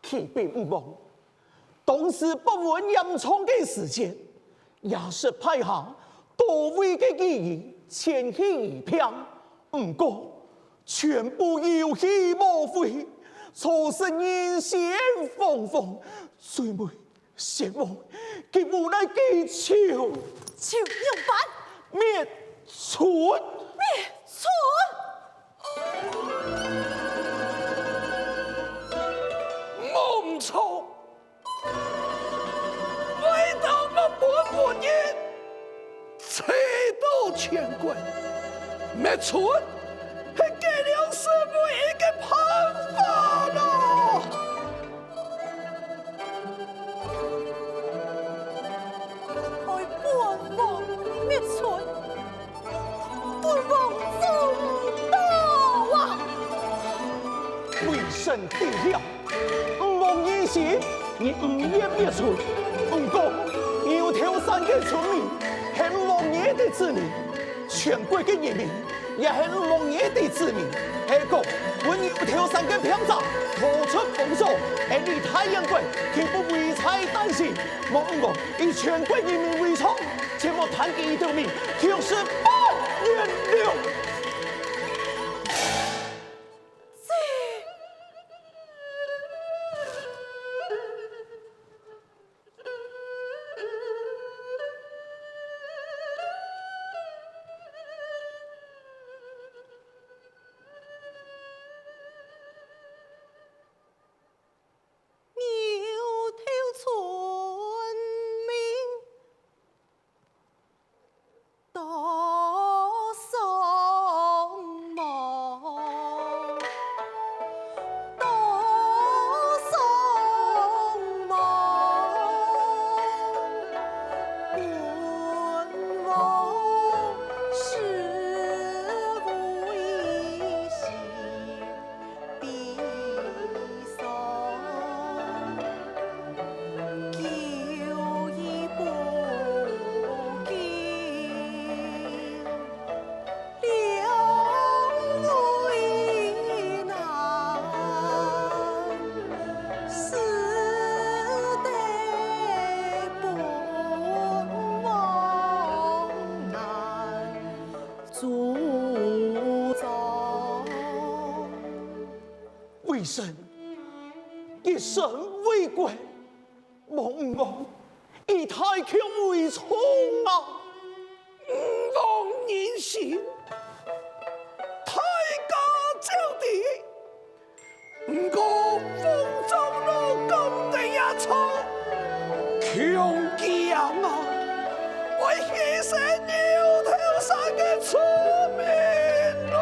启禀吾王，当时不问严嵩的事件，也是派下多位的议员前去一票，不过全部有去无回，错失人先凤凰，最尾先王给无奈记仇，就要办灭村。灭村。孟冲，为他们本人才到全国，灭村，还给了什么一个办法呢？爱本王灭村，本王做到啊！为神定了，吾王言行，你唔愿灭村。不过，牛头山的村民是吾王爷的子民，全国的人民也是吾王爷的子民。下个，我牛头山的票站拖出封锁，而你太阳国却不为财担心。望吾王以全国人民为重，切莫贪己一条命，就是不原谅。为神，以神为贵，蒙王以太强为宠啊！王言行，太家招弟，不过风中路公的一草，强强啊，为牺牲牛头山的村民咯。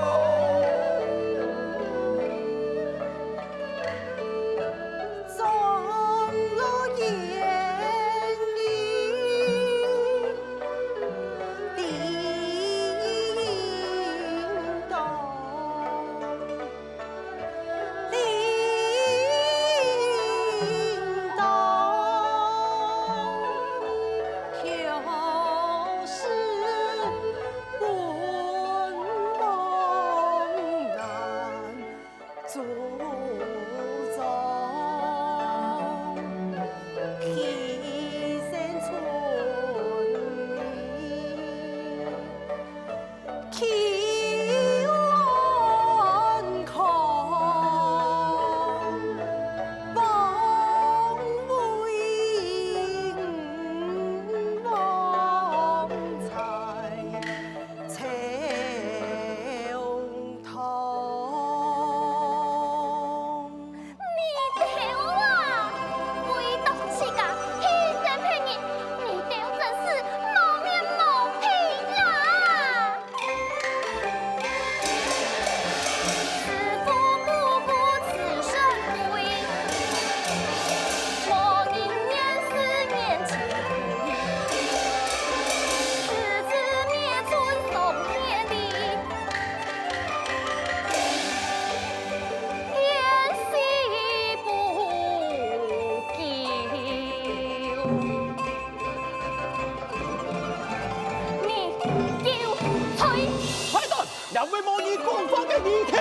两位莫以官方的议题。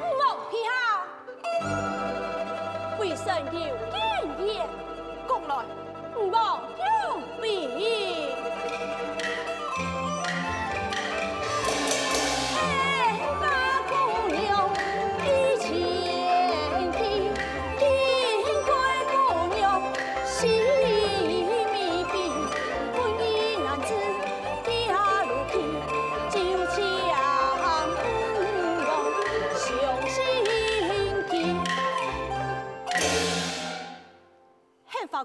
我陛下，为神有言言，讲来，望有必。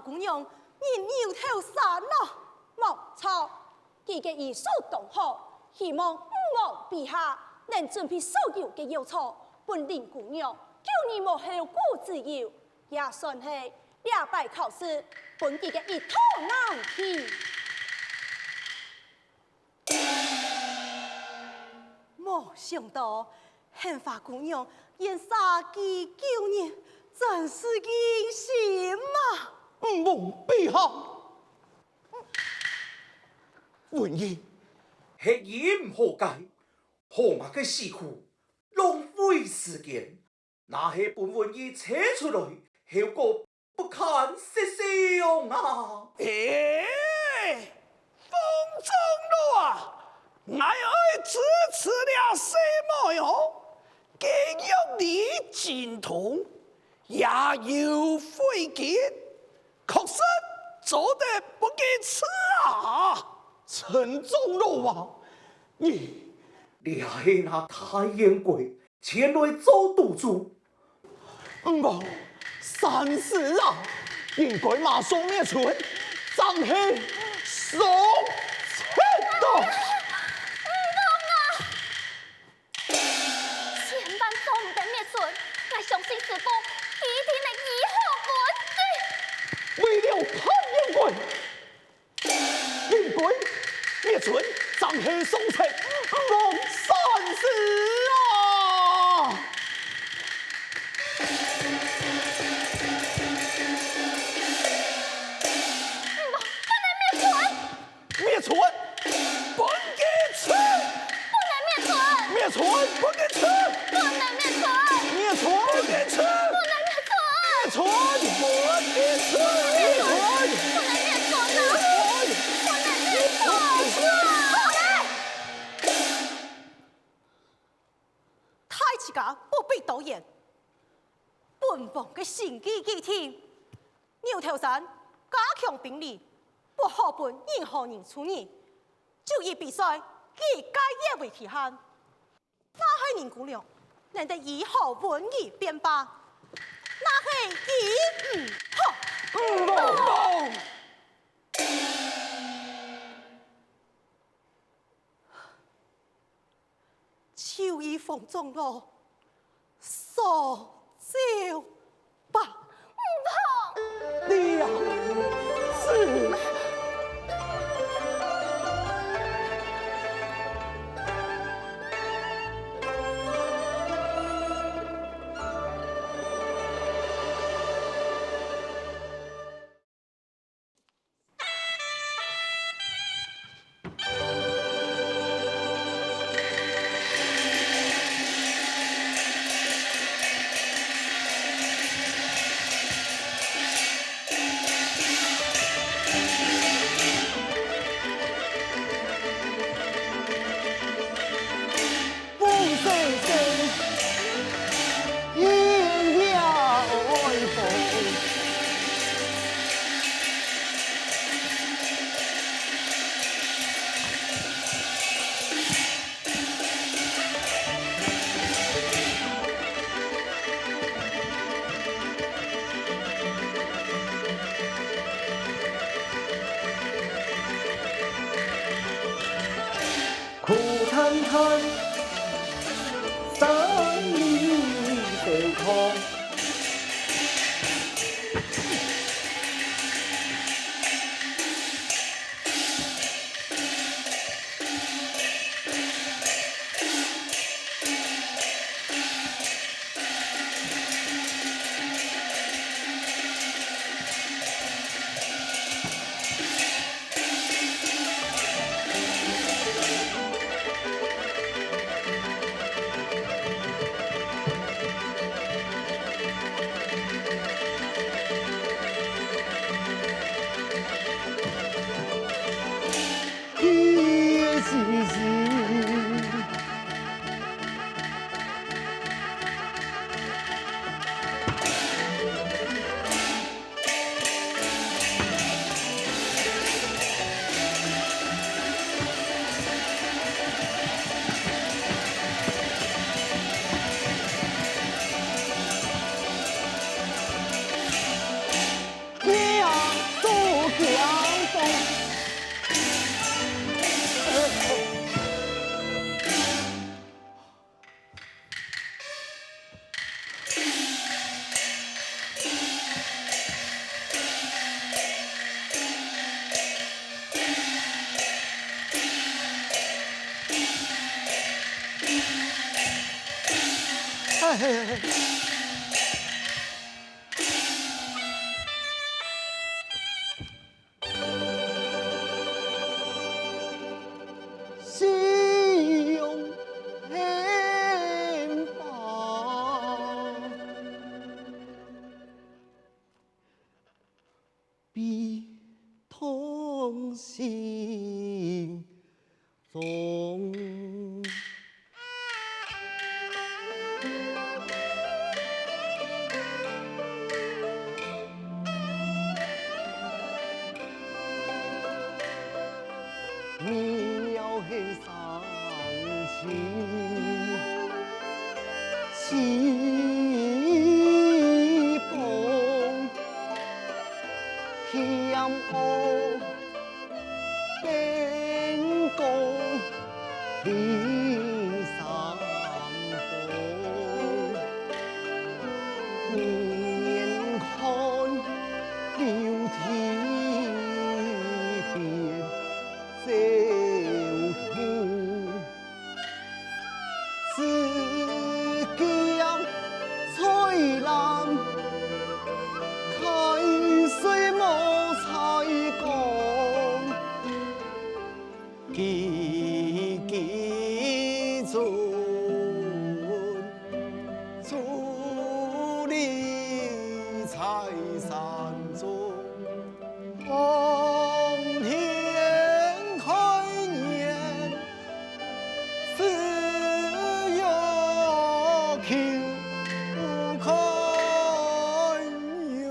姑娘，你牛头山咯？冇错，佢嘅艺术动好，希望吾王陛下能准备所有嘅药草，本领姑娘，叫你莫后顾之忧，也算是两败考试，本地嘅一头难题。没想到，杏花姑娘演杀鸡救人，真是英雄啊！蒙陛下，文儿，黑烟何解？何嘛嘅死苦，浪费时间，那係本文兒扯出來，後果不堪設想啊！风中路啊，我爱支持了什么哟？给有你精通，也有费劲。确实做得不给吃啊！陈忠老啊，你係那太阳鬼前來做赌注，我三思啊，應該馬上滅村，爭氣爽切啊！千萬做唔得滅村，我相信師傅一定能以後本地。為了太陽鬼，應該滅村，爭氣爽切，我三思啊！滅村，本给吃，不能滅村，滅村，不给吃，不能滅村，滅村，不给吃，不能滅村，滅村，不給吃，滅村，不能滅村啊！不能滅村！太子家不必多言，本王嘅心意已聽，牛頭山加強兵力，不可本任何人出現，就以比賽以家業為期限。那係人姑娘，能得以後文藝變罷，那係以唔好。秋意風中咯，所照吧。兩是。苦叹叹，三里飞空。西用很棒，比同心中。你要很伤心，西风向我边宫离上风，眼看流涕边。走途，自江翠浪，看水莫彩光，几几尊，矗立在山中。望天开眼，只有求看用。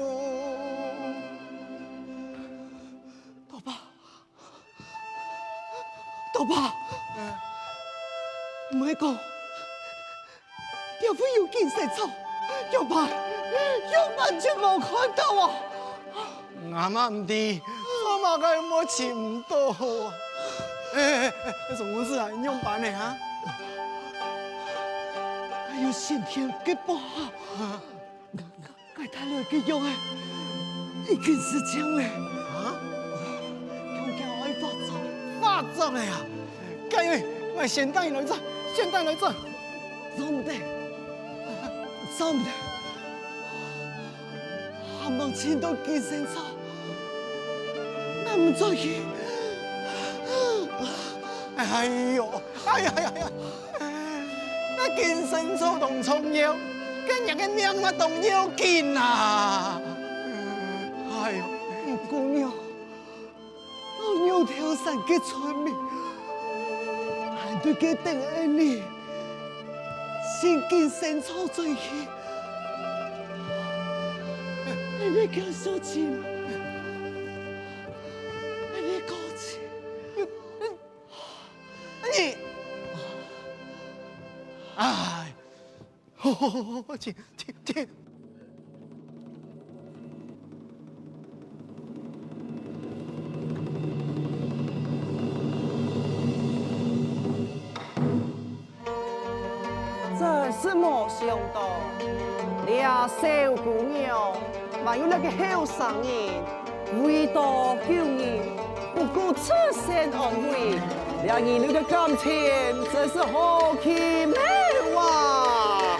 老爸，老爸，唔系讲，要不要见神草？要办，要眼睛冇看到啊！阿妈唔知，我嘛该冇寻到啊！什么事啊？你用办的哈？还有先天嘅不好，该他来嘅药诶，已经是这嘞。啊？叫我爱发作嘞啊！该为我先带来这，先带来这，做唔得，做唔得。阿望见到见神草。唔再去，哎呦，哎呀呀呀！那健身操同重要，今日嘅命啊同要紧啊！哎呦，姑娘，我牛头山嘅村民，还对佢等爱你，先健身操再去，你叫小姐。你，哎，请。真是没想到，俩小姑娘还有那个后生人，为多救人，不顾此生安危。两人类的感情真是好奇妙啊！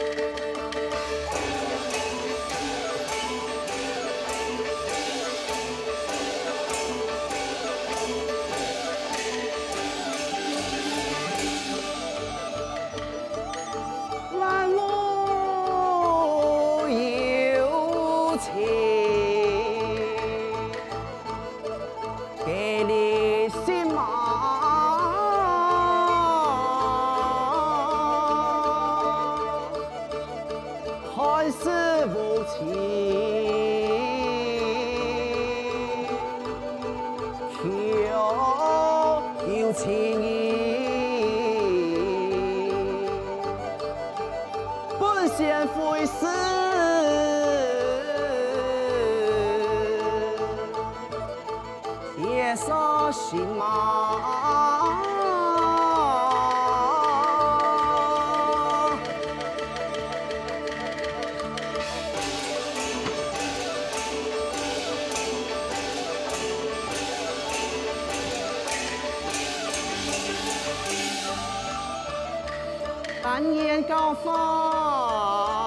来我有情，给你心马。看似无情，却有情意。本先非是，夜色心马。但愿高峰。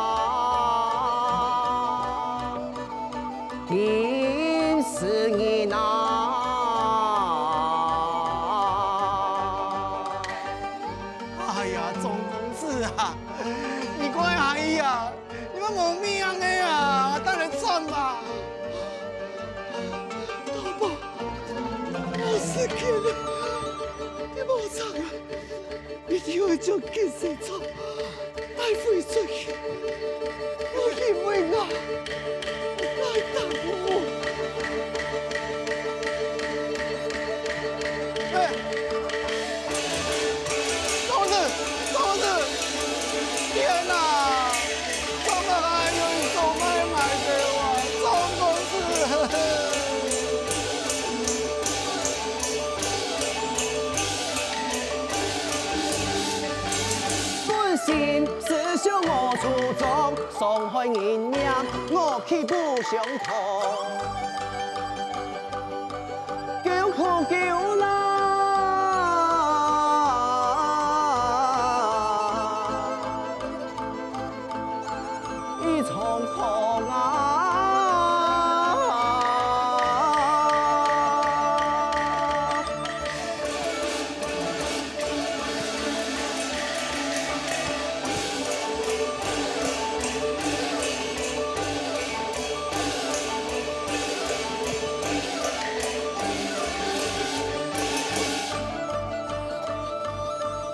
事情啊！你无错啊！一定要将金生草带回出去，我因为我来等我。哎，嫂子，天哪！怎么还有一种买卖给我？总公子。心思想我初衷，伤害人命，我岂不相同？叫苦叫难，一场空啊！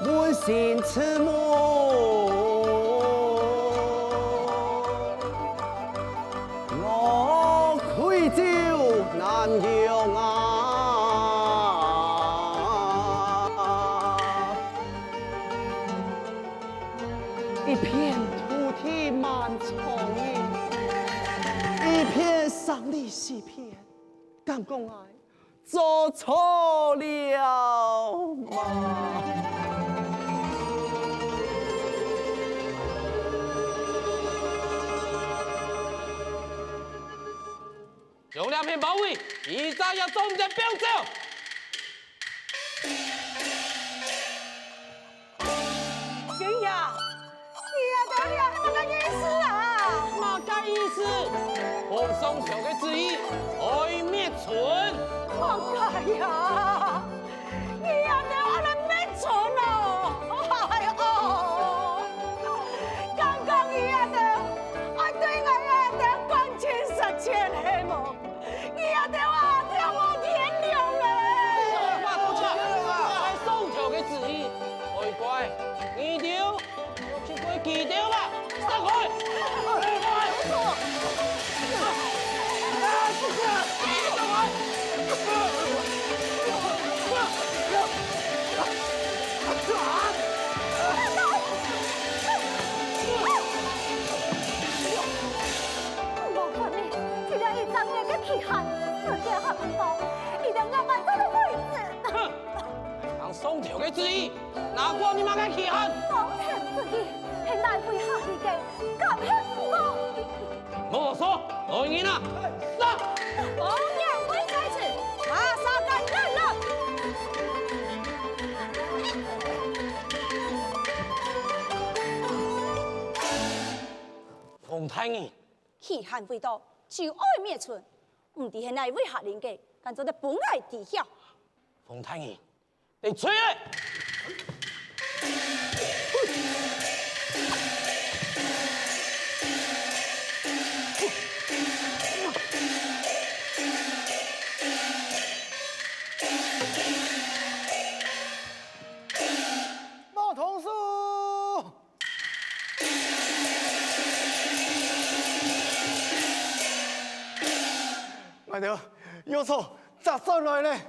温馨慈母，我愧疚难容啊！一片土地满苍蝇，一片伤离西片，敢讲爱做错了吗？用两片包围，一早要中正标走。云呀，你呀什么个意思啊？嘛个意思？奉宋朝的旨意，爱灭村。哎呀，你呀我来灭村哦！哎呦，刚刚你呀我对我呀感情实切的么？你呀我我天亮嘞！话多巧，爱宋朝的旨意，乖乖，你丢，就归记丢吧，散开。期限时间还不到，一定要按照的位置。哼，让宋朝的旨意，哪管你妈个期限？宋朝旨意是来回下你的，敢骗我？莫说，来人啊！上！王爷为开始，马上干任了。冯太医，期限未到，就爱灭村，唔知係哪位下令嘅，干做得本爱知晓。冯太医，你吹嘞！马同叔，买掉，有错，咋上来呢？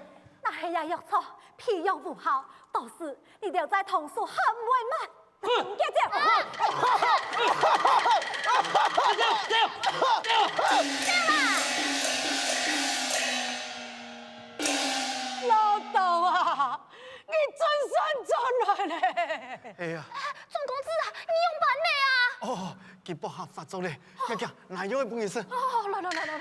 那係呀，有錯，屁用不好，到時你就在同事很為難。姐姐，老豆啊，你真算出來咧！哎呀，總公子啊，你用辦咩啊？哦，佢不合法做咧，行，哪有不好意思？哦，來。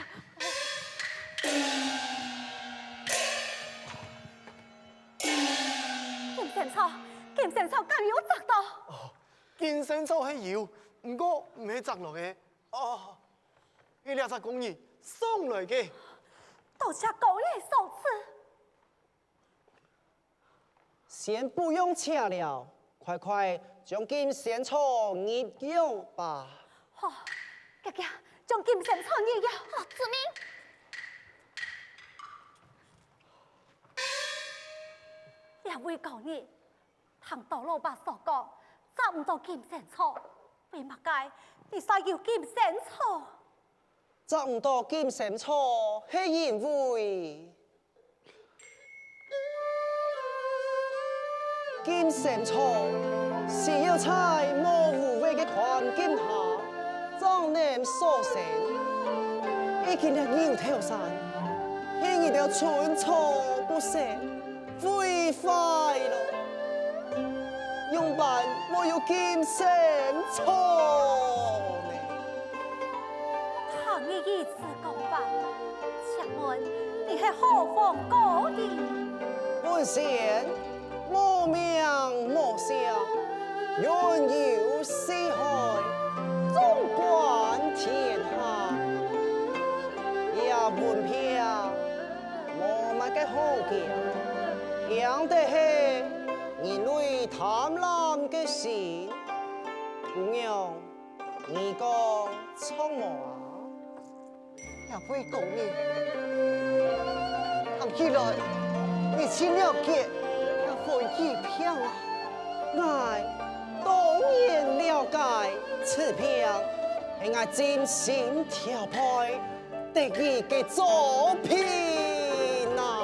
劍神草咁有摘到。哦，健身操係要，不過唔係摘落嘅。哦，呢兩隻工藝送來嘅。多謝高爺受賜。先不用請了，快將金仙草入用吧。好，姐姐，將劍神草入用。好，子明。为告你，唐道老爸所讲，找唔到金仙草，为乜解你需要金仙草？找唔到金仙草，係因為金仙草是要在無無味嘅環境下長年所成，已經係要挑山，係要寸草不生，毀壞咯。用辦我要金仙草呢？唐你一次講法，請問你係何方高的？本仙無名無相，遠遊四海，縱觀天下，也門票無乜嘅好見，養得係人類貪婪嘅心，姑娘，你講錯冇啊？也會講你，談起來你先了解。分一票啊！我當然了解，此票係我精心調配得意嘅作品啊！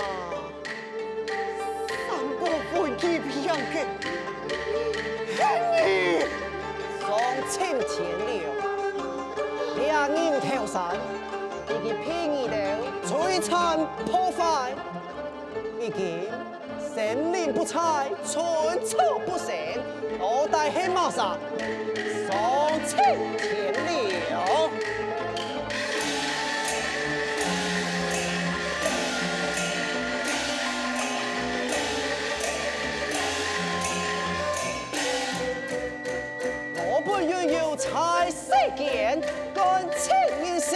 三個分一票嘅，係你雙親天了，兩人跳傘，已經偏移了璀璨破壞，已經。神靈不猜，寸草不成，我帶黑馬上，雙親天了。我本願有才世間，乾清人心。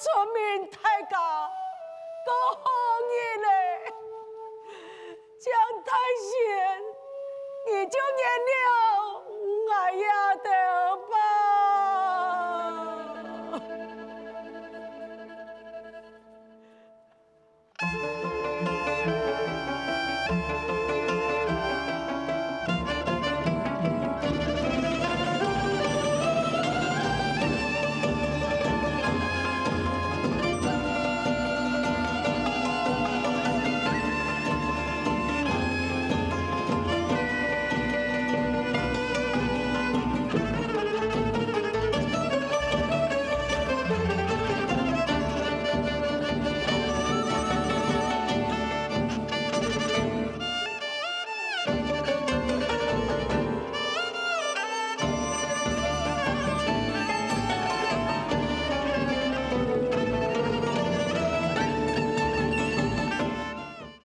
出面大家講嘢咧，江太贤，你就原諒